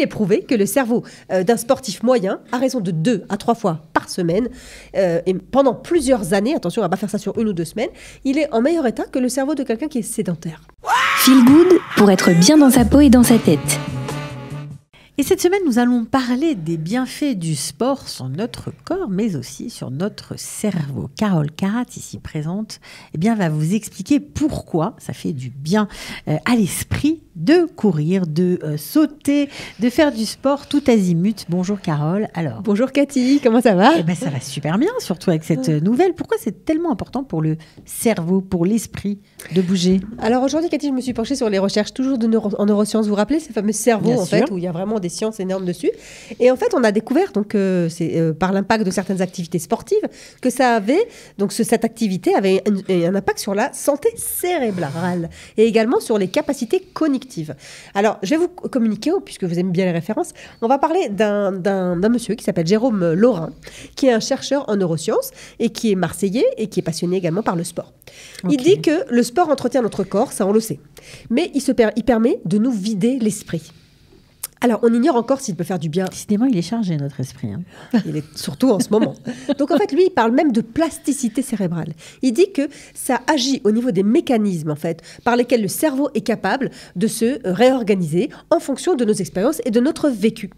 est prouvé que le cerveau d'un sportif moyen a raison de 2 à 3 fois par semaine et pendant plusieurs années, attention, on ne va pas faire ça sur 1 ou 2 semaines, il est en meilleur état que le cerveau de quelqu'un qui est sédentaire. Feel Good pour être bien dans sa peau et dans sa tête. Et cette semaine, nous allons parler des bienfaits du sport sur notre corps, mais aussi sur notre cerveau. Carole Carat, ici présente, va vous expliquer pourquoi ça fait du bien à l'esprit de courir, de sauter, de faire du sport tout azimut. Bonjour Carole. Alors, bonjour Cathy, comment ça va ? Ça va super bien, surtout avec cette nouvelle. Pourquoi c'est tellement important pour le cerveau, pour l'esprit, de bouger ? Alors aujourd'hui, Cathy, je me suis penchée sur les recherches toujours en neurosciences. Vous vous rappelez ces fameux cerveaux Bien en sûr. fait, où il y a vraiment des sciences énormes dessus. Et en fait, on a découvert, donc, par l'impact de certaines activités sportives, que ça avait, donc cette activité avait un impact sur la santé cérébrale et également sur les capacités cognitives. Alors, je vais vous communiquer, puisque vous aimez bien les références, on va parler d'un monsieur qui s'appelle Jérôme Laurin, qui est un chercheur en neurosciences et qui est marseillais et qui est passionné également par le sport. Okay. Il dit que le sport entretient notre corps, ça on le sait, mais il permet de nous vider l'esprit. Alors, on ignore encore s'il peut faire du bien. Décidément, il est chargé, notre esprit. Il est surtout en ce moment. Donc, en fait, lui, il parle même de plasticité cérébrale. Il dit que ça agit au niveau des mécanismes, en fait, par lesquels le cerveau est capable de se réorganiser en fonction de nos expériences et de notre vécu.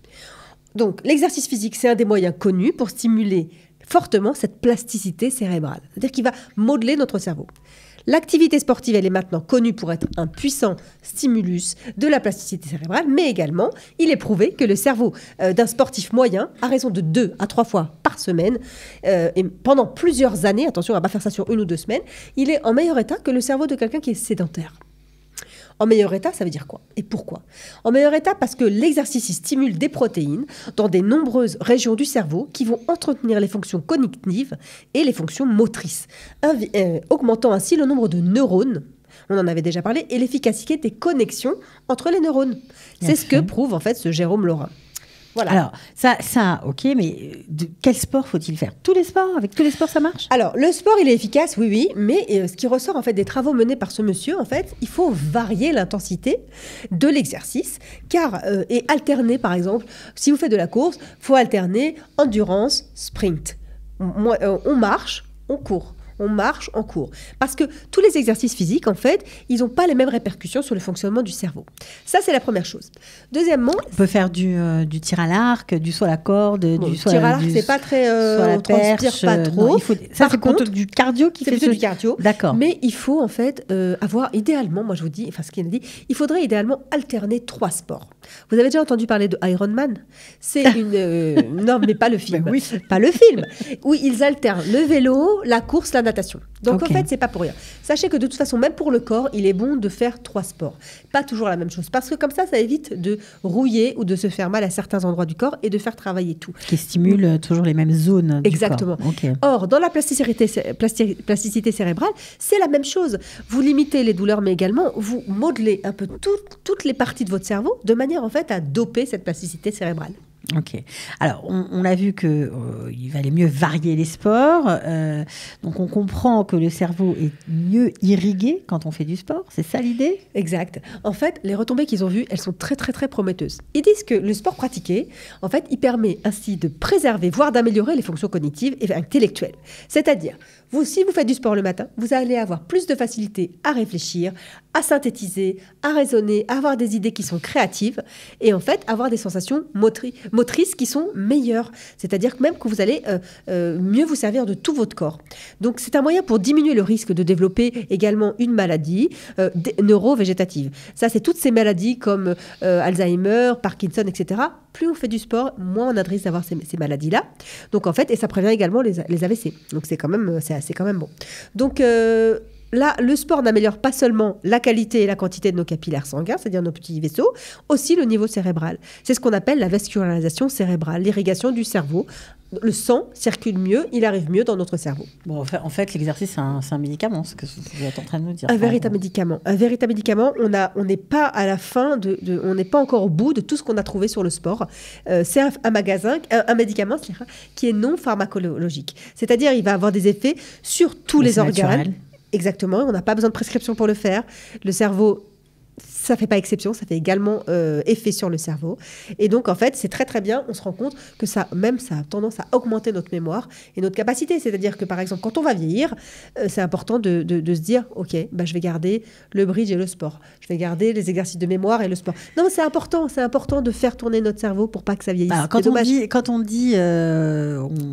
Donc, l'exercice physique, c'est un des moyens connus pour stimuler fortement cette plasticité cérébrale. C'est-à-dire qu'il va modeler notre cerveau. L'activité sportive, elle est maintenant connue pour être un puissant stimulus de la plasticité cérébrale, mais également, il est prouvé que le cerveau d'un sportif moyen a raison de 2 à 3 fois par semaine et pendant plusieurs années, attention, on ne va pas faire ça sur 1 ou 2 semaines, il est en meilleur état que le cerveau de quelqu'un qui est sédentaire. En meilleur état, ça veut dire quoi ? Et pourquoi ? En meilleur état, parce que l'exercice stimule des protéines dans des nombreuses régions du cerveau qui vont entretenir les fonctions cognitives et les fonctions motrices, augmentant ainsi le nombre de neurones, on en avait déjà parlé, et l'efficacité des connexions entre les neurones. C'est ce que prouve en fait ce Jérôme Laurin. Voilà. Alors, ça, ok, mais quel sport faut-il faire ? Tous les sports ? Avec tous les sports, ça marche ? Alors, le sport, il est efficace, oui, mais ce qui ressort en fait des travaux menés par ce monsieur, en fait, il faut varier l'intensité de l'exercice, et alterner, par exemple, si vous faites de la course, il faut alterner endurance, sprint. On marche, on court. On marche, on court. Parce que tous les exercices physiques, en fait, ils n'ont pas les mêmes répercussions sur le fonctionnement du cerveau. Ça, c'est la première chose. Deuxièmement... On peut faire du tir à l'arc, du saut à la corde, du saut à la tir à l'arc, c'est pas très... on transpire pas trop. Non, ça, c'est plutôt du cardio qui fait du cardio. D'accord. Mais il faut, en fait, avoir idéalement, moi je vous dis, enfin ce qu'il a dit, il faudrait idéalement alterner 3 sports. Vous avez déjà entendu parler de Ironman ? C'est une... non, mais pas le film. Ben oui. Pas le film. Où ils alternent le vélo, la course, la natation. Donc en fait, c'est pas pour rien. Sachez que de toute façon, même pour le corps, il est bon de faire 3 sports. Pas toujours la même chose. Parce que comme ça évite de rouiller ou de se faire mal à certains endroits du corps et de faire travailler tout. Qui stimule toujours les mêmes zones du Exactement. corps. Okay. Or, dans la plasticité cérébrale, c'est la même chose. Vous limitez les douleurs, mais également, vous modelez un peu toutes les parties de votre cerveau de manière en fait à doper cette plasticité cérébrale. Ok. Alors, on a vu qu'il valait mieux varier les sports. Donc, on comprend que le cerveau est mieux irrigué quand on fait du sport. C'est ça l'idée ? Exact. En fait, les retombées qu'ils ont vues, elles sont très, très, très prometteuses. Ils disent que le sport pratiqué, en fait, il permet ainsi de préserver, voire d'améliorer les fonctions cognitives et intellectuelles. C'est-à-dire, si vous faites du sport le matin, vous allez avoir plus de facilité à réfléchir, à synthétiser, à raisonner, à avoir des idées qui sont créatives et en fait, avoir des sensations motrices qui sont meilleures. C'est-à-dire même que vous allez mieux vous servir de tout votre corps. Donc, c'est un moyen pour diminuer le risque de développer également une maladie neurovégétative. Ça, c'est toutes ces maladies comme Alzheimer, Parkinson, etc. Plus on fait du sport, moins on a de risque d'avoir ces maladies-là. Donc, en fait, et ça prévient également les AVC. Donc, c'est quand même bon. Donc, là, le sport n'améliore pas seulement la qualité et la quantité de nos capillaires sanguins, c'est-à-dire nos petits vaisseaux, aussi le niveau cérébral. C'est ce qu'on appelle la vascularisation cérébrale, l'irrigation du cerveau. Le sang circule mieux, il arrive mieux dans notre cerveau. Bon, en fait, l'exercice, c'est un médicament, c'est ce que vous êtes en train de nous dire. Un véritable médicament. Un véritable médicament, on n'est pas à la fin, on n'est pas encore au bout de tout ce qu'on a trouvé sur le sport. C'est un médicament qui est non pharmacologique. C'est-à-dire, il va avoir des effets sur tous les organes. Naturel. Exactement, on n'a pas besoin de prescription pour le faire. Le cerveau ça fait pas exception, ça fait également effet sur le cerveau. Et donc, en fait, c'est très très bien. On se rend compte que ça a tendance à augmenter notre mémoire et notre capacité. C'est-à-dire que, par exemple, quand on va vieillir, c'est important de se dire, OK, je vais garder le bridge et le sport. Je vais garder les exercices de mémoire et le sport. Non, mais c'est important de faire tourner notre cerveau pour pas que ça vieillisse. Alors, quand on dit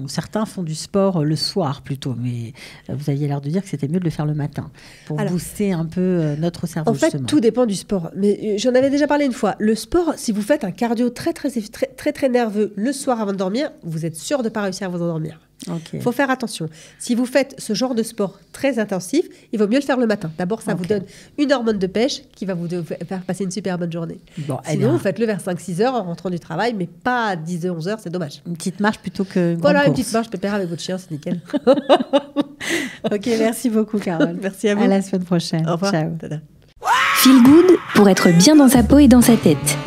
certains font du sport le soir plutôt, mais vous aviez l'air de dire que c'était mieux de le faire le matin pour booster un peu notre cerveau. En fait, justement. tout dépend du sport. Mais j'en avais déjà parlé une fois. Le sport, si vous faites un cardio très nerveux le soir avant de dormir, vous êtes sûr de ne pas réussir à vous endormir. Il faut faire attention. Si vous faites ce genre de sport très intensif, il vaut mieux le faire le matin. D'abord, ça vous donne une hormone de pêche qui va vous faire passer une super bonne journée. Sinon, faites-le vers 5-6 heures en rentrant du travail, mais pas à 10-11 heures, c'est dommage. Une petite marche plutôt qu'une Voilà, grande une petite marche pépère avec votre chien, c'est nickel. Ok, merci beaucoup, Carole. Merci à vous. À la semaine prochaine. Au revoir. Ciao. Feel Good pour être bien dans sa peau et dans sa tête.